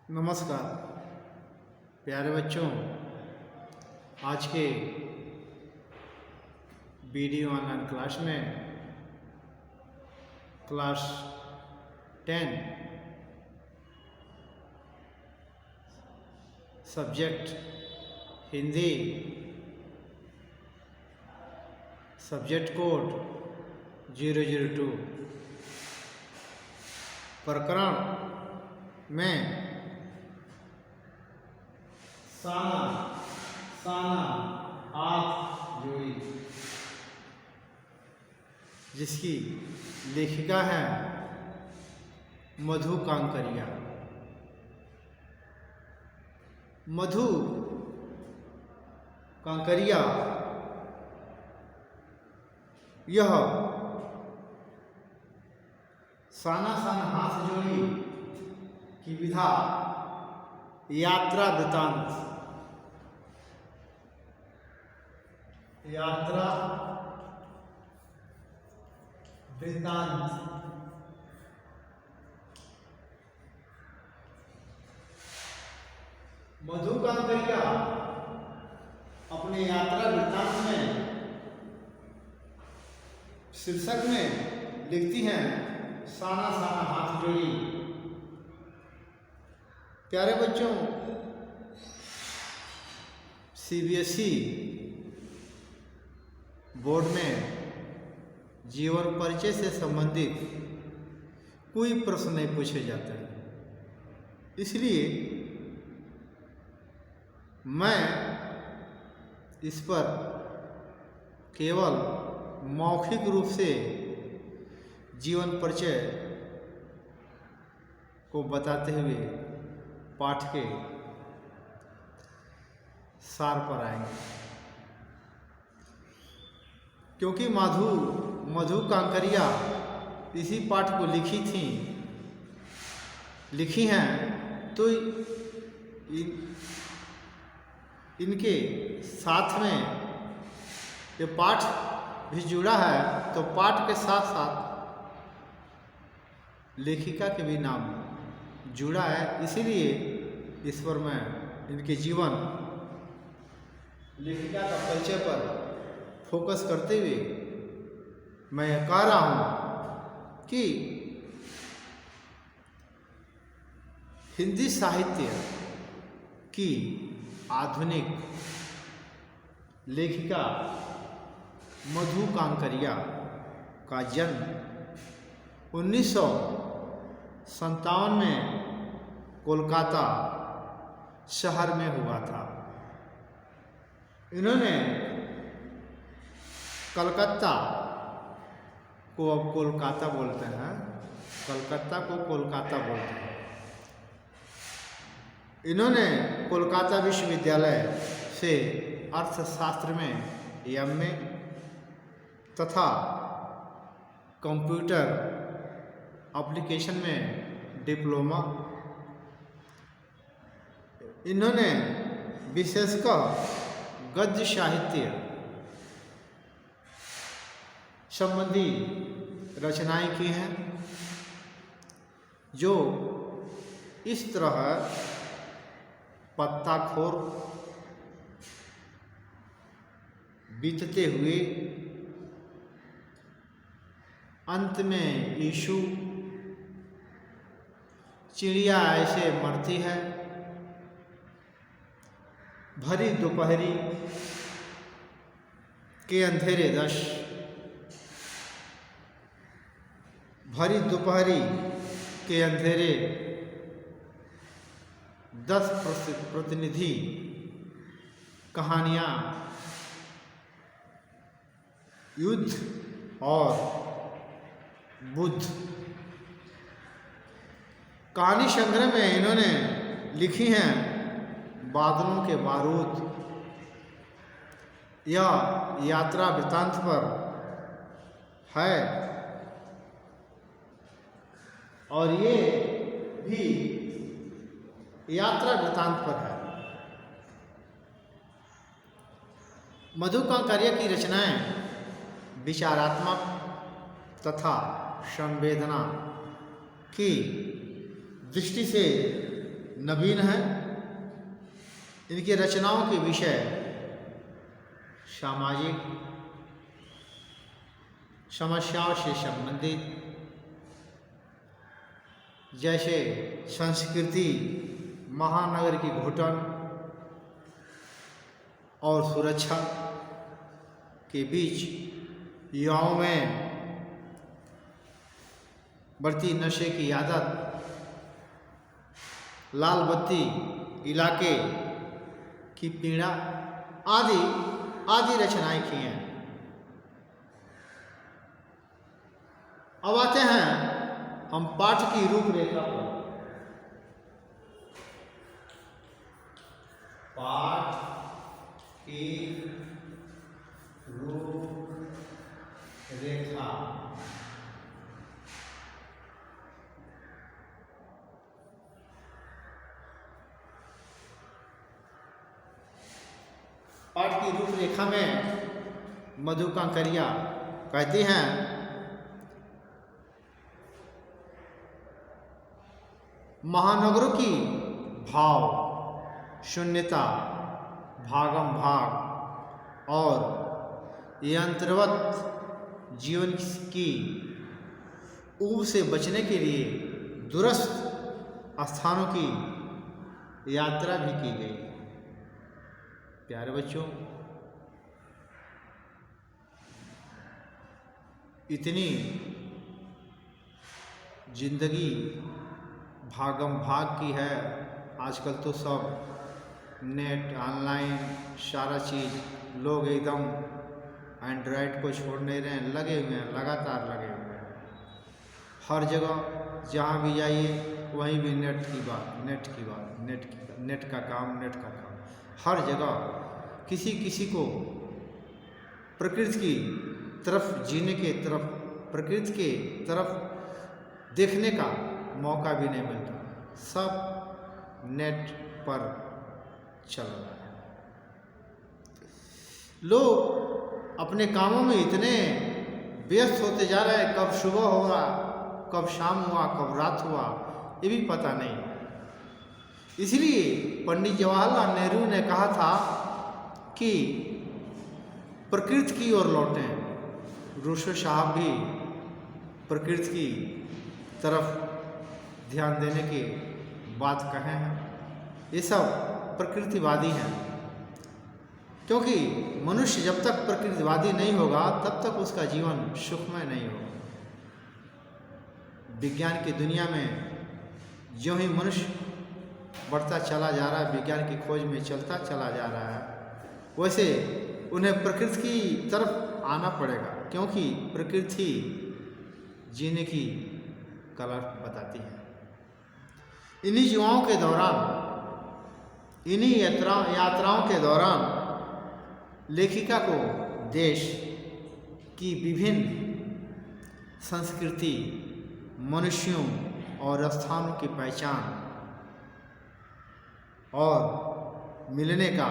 नमस्कार प्यारे बच्चों। आज के वीडियो ऑनलाइन क्लास में class 10 subject Hindi subject code 002 प्रकरण में साना साना हाथ जोड़ी, जिसकी लेखिका है मधु कांकरिया। मधु कांकरिया यह साना साना हाथ जोड़ी की विधा यात्रा वृतांत मधु कांकरिया अपने यात्रा वृत्तांत में शीर्षक में लिखती हैं साना साना हाथ जोड़ी। प्यारे बच्चों, सीबीएसई बोर्ड में जीवन परिचय से संबंधित कोई प्रश्न नहीं पूछे जाते हैं, इसलिए मैं इस पर केवल मौखिक रूप से जीवन परिचय को बताते हुए पाठ के सार पर आएंगे। क्योंकि मधु कांकरिया इसी पाठ को लिखी हैं, तो इनके साथ में ये पाठ भी जुड़ा है, तो पाठ के साथ साथ लेखिका के भी नाम जुड़ा है। इसीलिए इस पर मैं इनके जीवन लेखिका का परिचय पर फोकस करते हुए मैं यह कह रहा हूँ कि हिंदी साहित्य की आधुनिक लेखिका मधु कांकरिया का जन्म 1957 में कोलकाता शहर में हुआ था। इन्होंने कलकत्ता को अब कोलकाता बोलते हैं, कलकत्ता को कोलकाता बोलते हैं। इन्होंने कोलकाता विश्वविद्यालय से अर्थशास्त्र में एमए तथा कंप्यूटर एप्लीकेशन में डिप्लोमा। इन्होंने विशेषकर गद्य साहित्य संबंधी रचनाएं की हैं, जो इस तरह पत्ताखोर, बीतते हुए, अंत में यीशु, चिड़िया ऐसे मरती है, भरी दोपहरी के अंधेरे 10, भरी दोपहरी के अंधेरे 10 प्रतिनिधि कहानियाँ, युद्ध और बुद्ध। कहानी संग्रह में इन्होंने लिखी हैं बादलों के बारूद, यह यात्रा वृत्तांत पर है, और ये भी यात्रा वृत्तांत पर है। मधु कांकरिया की रचनाएं विचारात्मक तथा संवेदना की दृष्टि से नवीन हैं। इनकी रचनाओं के विषय सामाजिक समस्याओं से संबंधित, जैसे संस्कृति, महानगर की घुटन और सुरक्षा के बीच युवाओं में बढ़ती नशे की आदत, लाल बत्ती इलाके की पीड़ा आदि आदि रचनाएं की हैं। अब आते हैं हम पाठ की रूपरेखा पर। पाठ की रूपरेखा। पाठ की रूपरेखा में मधु कांकरिया कहती हैं, महानगरों की भाव शून्यता, भागम भाग और यंत्रवत जीवन की ऊब से बचने के लिए दूरस्थ स्थानों की यात्रा भी की गई। प्यारे बच्चों, इतनी जिंदगी भागम भाग की है। आजकल तो सब नेट, ऑनलाइन सारा चीज़, लोग एकदम एंड्रॉयड को छोड़ नहीं रहे हैं, लगे हुए हैं, लगातार लगे हुए हैं। हर जगह जहाँ भी जाइए वहीं भी नेट की बात, नेट का काम। हर जगह किसी को प्रकृति की तरफ जीने के तरफ, प्रकृति के तरफ देखने का मौका भी नहीं मिलता। सब नेट पर चल रहा है। लोग अपने कामों में इतने व्यस्त होते जा रहे हैं, कब सुबह होगा, कब शाम हुआ, कब रात हुआ, ये भी पता नहीं। इसलिए पंडित जवाहरलाल नेहरू ने कहा था कि प्रकृति की ओर लौटें। रूसो साहब भी प्रकृति की तरफ ध्यान देने की बात कहे हैं। ये सब प्रकृतिवादी हैं, क्योंकि मनुष्य जब तक प्रकृतिवादी नहीं होगा तब तक उसका जीवन सुखमय नहीं होगा। विज्ञान की दुनिया में ज्यों ही मनुष्य बढ़ता चला जा रहा है, विज्ञान की खोज में चलता चला जा रहा है, वैसे उन्हें प्रकृति की तरफ आना पड़ेगा, क्योंकि प्रकृति जीने की कला बताती है। इन्हीं युवाओं के दौरान, इन्हीं यात्राओं के दौरान लेखिका को देश की विभिन्न संस्कृति, मनुष्यों और स्थानों की पहचान और मिलने का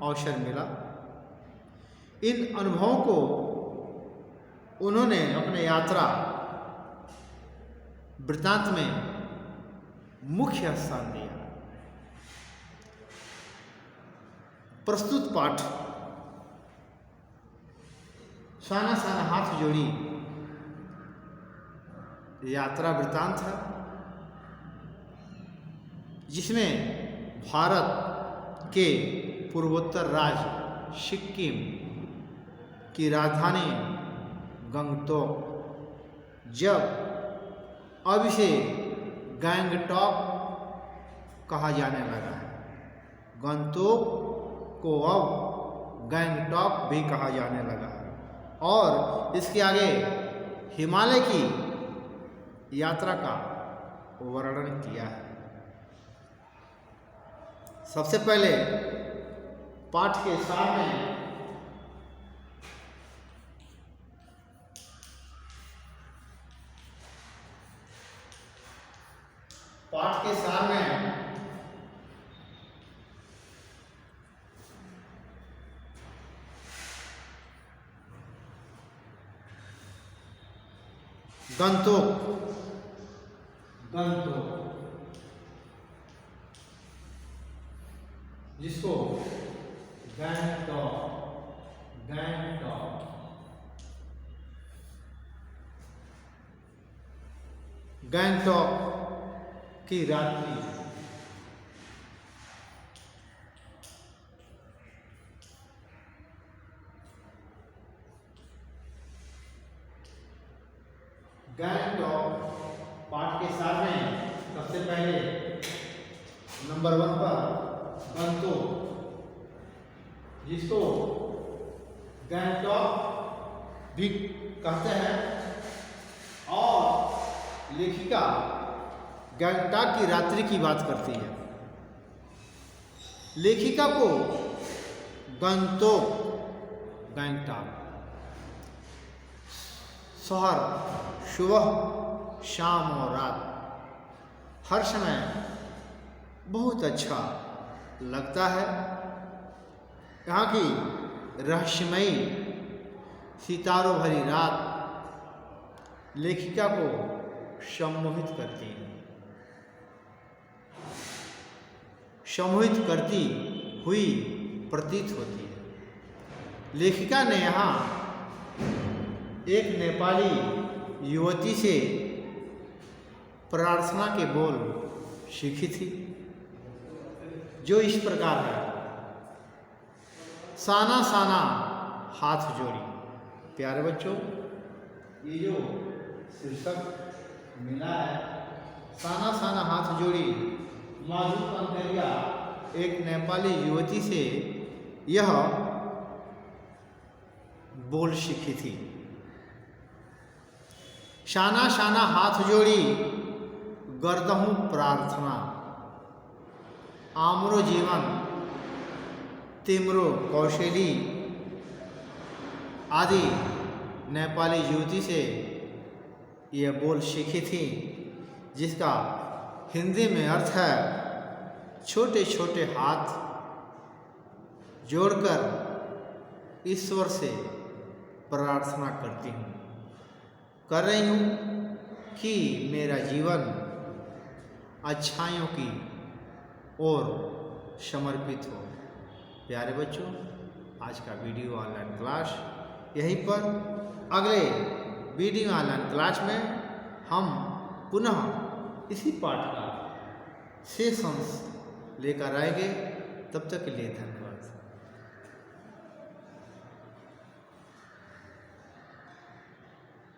अवसर मिला। इन अनुभवों को उन्होंने अपने यात्रा वृत्तांत में मुख्य स्थान दिया। प्रस्तुत पाठ साना साना हाथ जोड़ी यात्रा वृत्तांत है, जिसमें भारत के पूर्वोत्तर राज्य सिक्किम की राजधानी गंगटोक, जब अब इसे गैंगटॉक कहा जाने लगा है, गंगटोक को अब गैंगटॉक भी कहा जाने लगा है, और इसके आगे हिमालय की यात्रा का वर्णन किया है। सबसे पहले पाठ के सामने गंगटोक जिसको गैंगटॉक गैंगटॉक गैंगटॉक की रात्रि, गैंगटॉक पाठ के साथ में सबसे पहले नंबर 1 पर गंगटोक, जिसको गैंगटॉक भी कहते हैं, और लेखिका गैंगटॉक की रात्रि की बात करती है। लेखिका को गंगटोक गैंगटॉक शहर सुबह शाम और रात हर समय बहुत अच्छा लगता है। यहाँ की रहस्यमयी सितारों भरी रात लेखिका को सम्मोहित करती है, सम्मोहित करती हुई प्रतीत होती है। लेखिका ने यहाँ एक नेपाली युवती से प्रार्थना के बोल सीखी थी, जो इस प्रकार है। साना साना हाथ जोड़ी। प्यारे बच्चों, ये जो शीर्षक मिला है, साना साना हाथ जोड़ी, माधु कंकरिया एक नेपाली युवती से यह बोल सीखी थी। शाना शाना हाथ जोड़ी गर्दहूँ प्रार्थना, आमरो जीवन तिम्रो कौशली आदि नेपाली युवती से यह बोल सीखी थी, जिसका हिंदी में अर्थ है छोटे छोटे हाथ जोड़कर ईश्वर से प्रार्थना करती हूँ, कर रही हूँ कि मेरा जीवन अच्छाइयों की ओर समर्पित हो। प्यारे बच्चों, आज का वीडियो ऑनलाइन क्लास यहीं पर। अगले वीडियो ऑनलाइन क्लास में हम पुनः इसी पाठ का सेशंस लेकर आएंगे। तब तक के लिए धन्यवाद।